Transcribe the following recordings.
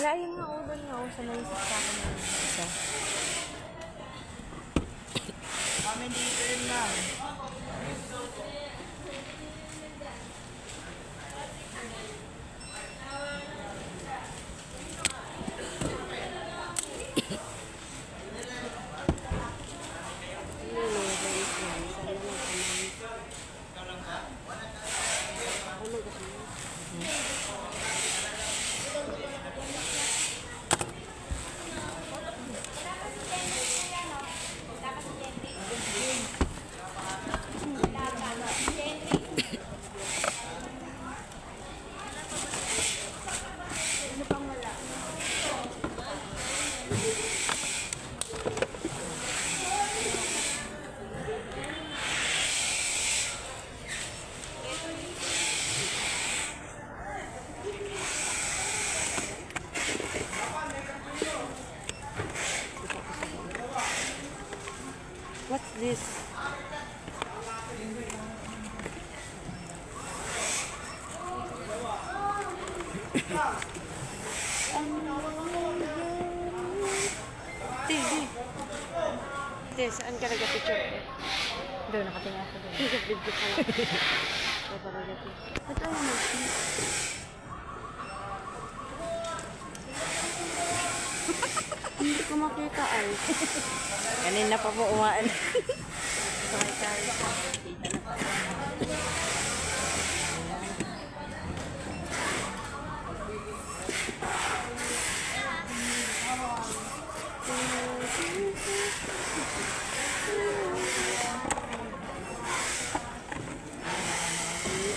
Wala yun nga ulo niya. Sa naisip sa akin na isa. Kami dito rin lang. What's this? Di, saan ka nag-picture? Doon, nakatingin ako doon. Video ka lang. Ito yung mochi. Hindi ko makita ay. Kanina pa po umaan.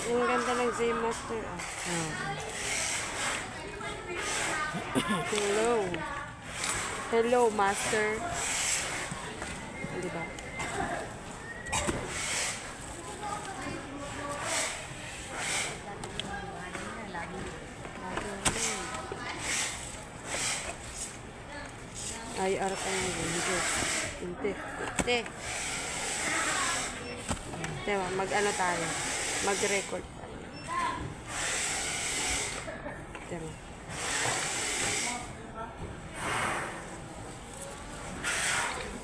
Ang ganda ng Zen Master. Hello. Hello, Master. Di ba? Ay, arap ang video. Hindi. Te. Te, mag-ano tayo? Mag-record tayo. Te.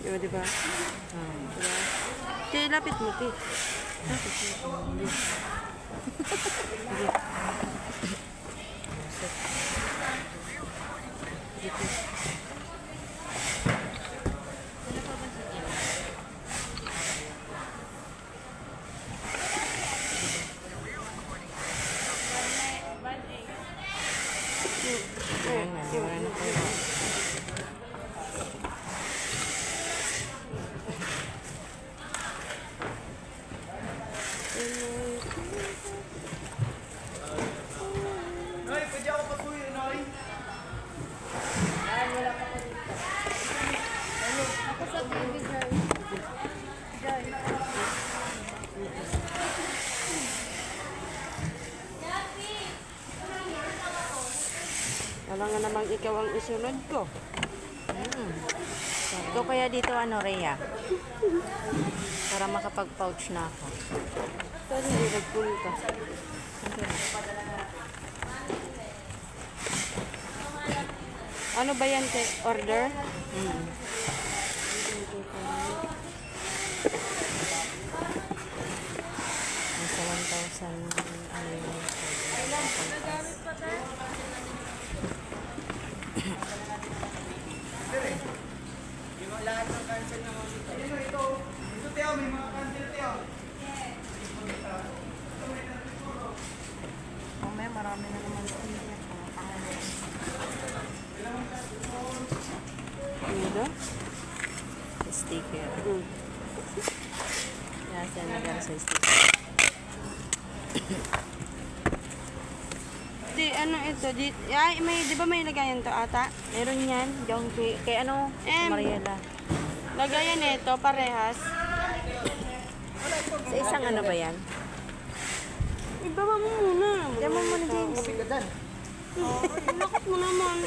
Diba, diba? Diba? Te, lapit mo, te. Lapit mo. Hindi. Hindi. Dito. Noy, pwede ako patuyo, Noy? Ako sa baby girl. Joy. Wala nga namang ikaw ang isunod ko. Ito kaya dito ano, Rhea? Para makapag-pouch na ako. Pero hindi nag-pull ka. Ano ba yan, te? Order? Nasa 1,000, ano yun? Lahat ng cancel na mga dito. Ito, Teo, may mga cancel, Teo. Mamaya marami na naman sticker. Mga pangalas. Ano ba? Sticker. Nasa nagar sa sticker. Di, ano ito? Di, ay, may, di ba may lagayan to ata? Meron yan, yung kay ano, Mariela. Lagayan ito, parehas. Sa isang ano ba yan? Ibaba mo muna. Diyan mo muna, James. Nakot mo naman.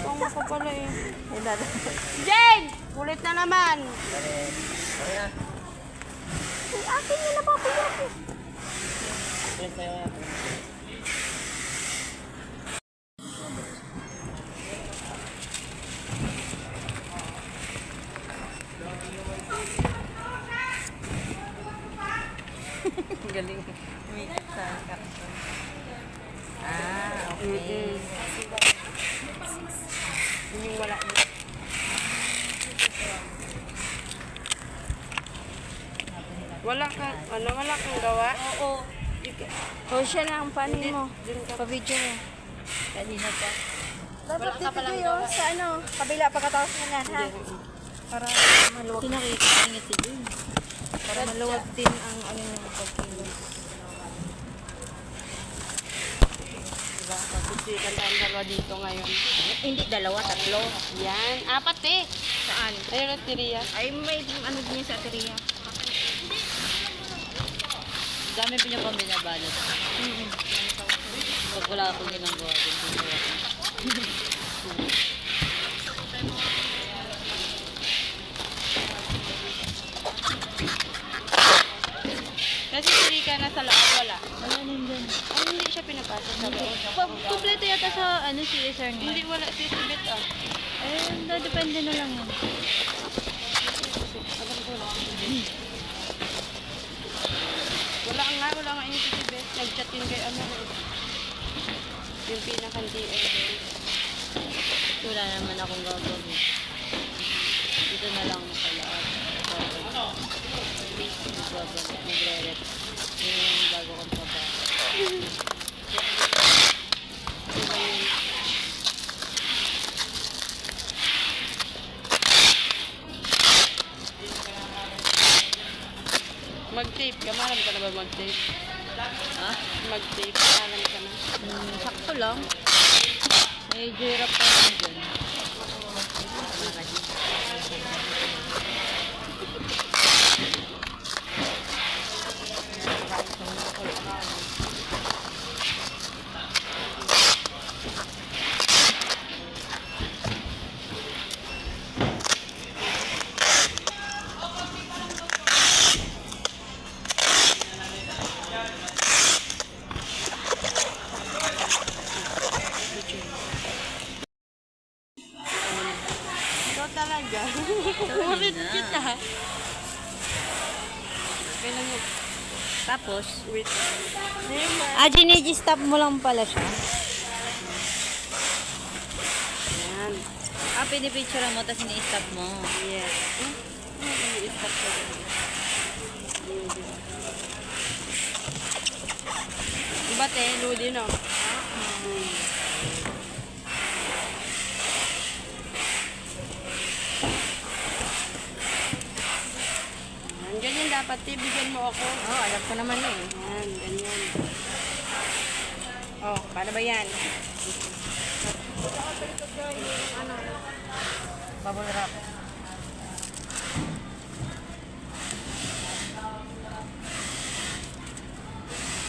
Pang ako pala eh. Ay, dada. Jane! Kulit na naman. Ay, akin yun napapayak eh. Yun yung wala niya. Wala kang gawa? Oo. O siya lang, paano mo? Dun ka. Pa-video mo. Kanina pa. Dapat ka palang dito gawa. sa ano, kabila pagkatapos mo yan, ha? Para maluwag. Pinakikingit si Jun. Para maluwag din ang ano yung pagkilos. Diba? Pagsikan tayong dalawa dito ngayon. Hindi, dalawa, tatlo. Yan. Apat eh. Saan? Ayun ang tiriya. Ay, may ano din sa ateriya. Dami pinapang binabalot. Pag wala akong ginagawa din. Kasi tirika na sa loob, wala. Wala din dyan. Ay, hindi siya pinapasok sa loob. Kompleto yata sa ano si Sir nga. Hindi, wala si Sibit ah. Eh, depende na lang yan. Alam ko lang. Wala nga yung si Sibit. Nag-chat yun kay ano. Yung pinakang-DM. Wala naman akong gagawin. Dito na lang sa lahat. Magre-ret. Yun yung bago kong trabaho. Mag-tape ka. Maram ka na ba mag-tape? Ha? Mag-tape. Maram ka na. Sakto lang. Medyo hirap pa rin dyan. Ito talaga. Legit ah. Kailan mo? Tapos, Wait. Ginigi-stop mo lang pala siya. Yan. pinipicture mo, tapos ini-stop mo. Yes. I-stop ko. Diba te? Ludi no? Yan, ganyan dapat te. Bigyan mo ako. Oh, alam ko naman eh. Yan, ganyan. Oh, paano ba yan? Bubble wrap.